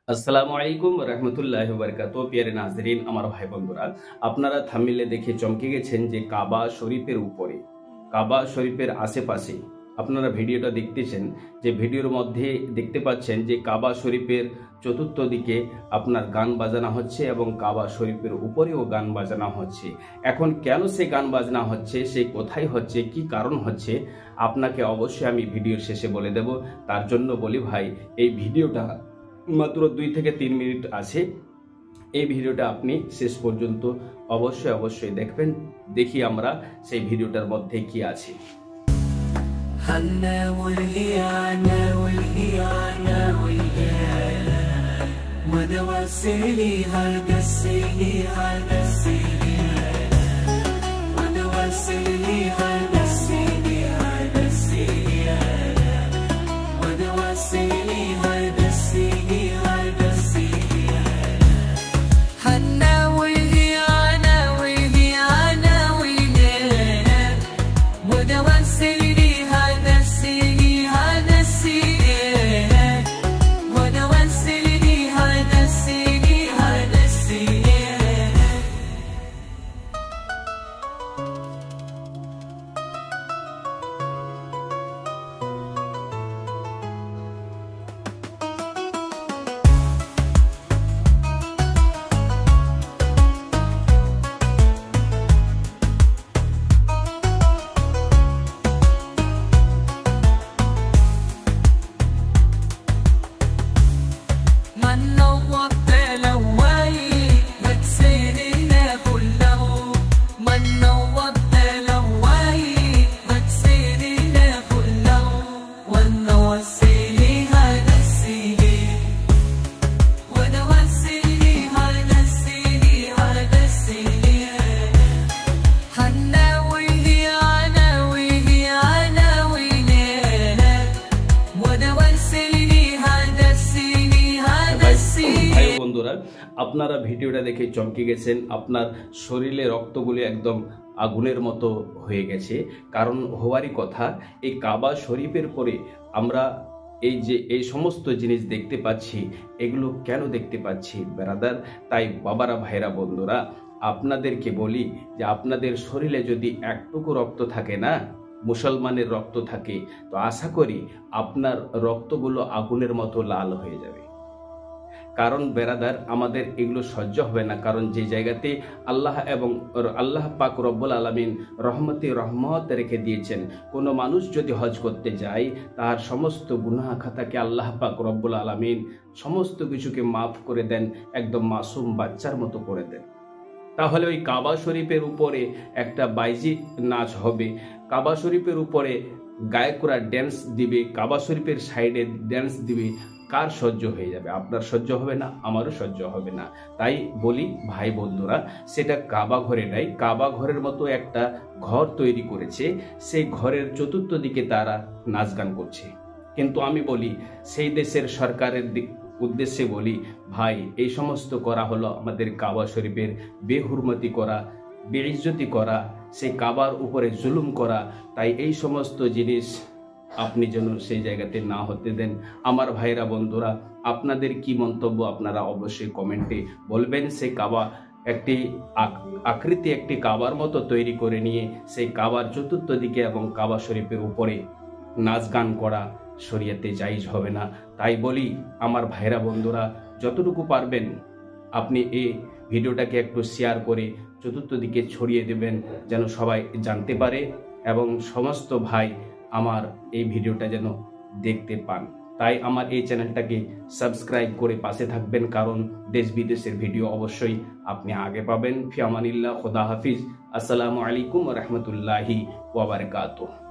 আসসালামু আলাইকুম রহমতুল্লাহি ওয়া বারাকাতুহু। প্রিয় নাজরিন, আমার ভাই বন্ধুরা, আপনারা থাম্বনেলে দেখে চমকে গেছেন যে কাবা শরীফের উপরে, কাবা শরীফের আশেপাশে আপনারা ভিডিওটা দেখতেছেন। যে ভিডিওর মধ্যে দেখতে পাচ্ছেন যে কাবা শরীফের চতুর্থ দিকে আপনার গান বাজানো হচ্ছে এবং কাবা শরীফের উপরেও গান বাজানো হচ্ছে। এখন কেন সে গান বাজনা হচ্ছে, সে কোথায় হচ্ছে, কি কারণ হচ্ছে, আপনাকে অবশ্যই আমি ভিডিওর শেষে বলে দেব। তার জন্য বলি ভাই, এই ভিডিওটা মাত্র 2 থেকে 3 মিনিট আছে। এই ভিডিওটা আপনি শেষ পর্যন্ত অবশ্যই দেখবেন। দেখি আমরা সেই ভিডিওটার মধ্যে কি আছে। বন্ধুরা, আপনারা ভিডিওটা দেখে চমকে গেছেন। আপনার শরীরে রক্তগুলি একদম আগুনের মতো হয়ে গেছে। কারণ হওয়ারই কথা, এই কাবা শরীফের পরে আমরা এই সমস্ত জিনিস দেখতে পাচ্ছি। এগুলো কেন দেখতে পাচ্ছি ব্রাদার? তাই বাবারা, ভাইরা, বন্ধুরা, আপনাদেরকে বলি যে আপনাদের শরীরে যদি একটুকু রক্ত থাকে না, মুসলমানের রক্ত থাকে, তো আশা করি আপনার রক্তগুলো আগুনের মতো লাল হয়ে যাবে। কারণ বেরাদার, আমাদের এগুলো সহ্য হবে না। কারণ যে জায়গাতে আল্লাহ পাক রব্বুল আলামিন রহমত রেখে দিয়েছেন, কোনো মানুষ যদি হজ করতে যায় তার সমস্ত গুনাহ খাতাকে আল্লাহ পাক রব্বুল আলামিন সমস্ত কিছুকে মাফ করে দেন, একদম মাসুম বাচ্চার মতো করে দেন। তাহলে ওই কাবা শরীফের উপরে একটা বাইজি নাচ হবে, কাবা শরীফের উপরে গায়করা ড্যান্স দিবে, কাবা শরীফের সাইডে ড্যান্স দিবে, কার সহ্য হয়ে যাবে? আপনার সহ্য হবে না, আমারও সহ্য হবে না। তাই বলি ভাই বন্ধুরা, সেটা কাবা ঘরে নাই, কাবা ঘরের মতো একটা ঘর তৈরি করেছে, সেই ঘরের চতুর্থ দিকে তারা নাচ গান করছে। কিন্তু আমি বলি, সেই দেশের সরকারের উদ্দেশ্যে বলি, ভাই, এই সমস্ত করা হলো আমাদের কাবা শরীফের বেহুরমতি করা, বেইজ্জতি করা, সেই কাবার উপরে জুলুম করা। তাই এই সমস্ত জিনিস আপনি যেন সেই জায়গাতে না হতে দেন। আমার ভাইরা, বন্ধুরা, আপনাদের কি মন্তব্য আপনারা অবশ্যই কমেন্টে বলবেন। সেই কাবা একটি আকৃতি একটি কাবার মতো তৈরি করে নিয়ে সেই কাবার চতুর্থ দিকে এবং কাবা শরীফের উপরে নাচ গান করা শরীয়তে জায়েজ হবে না। তাই বলি আমার ভাইরা, বন্ধুরা, যতটুকু পারবেন আপনি এই ভিডিওটাকে একটু শেয়ার করে চতুর্থ দিকে ছড়িয়ে দেবেন, যেন সবাই জানতে পারে এবং সমস্ত ভাই আমার এই ভিডিওটা যেন দেখতে পান। তাই আমার এই চ্যানেলটাকে সাবস্ক্রাইব করে পাশে থাকবেন, কারণ দেশ বিদেশের ভিডিও অবশ্যই আপনি আগে পাবেন। ফি আমানিল্লাহ, খোদা হাফিজ, আসসালামু আলাইকুম রহমতুল্লাহি ওয়া বারাকাতুহু।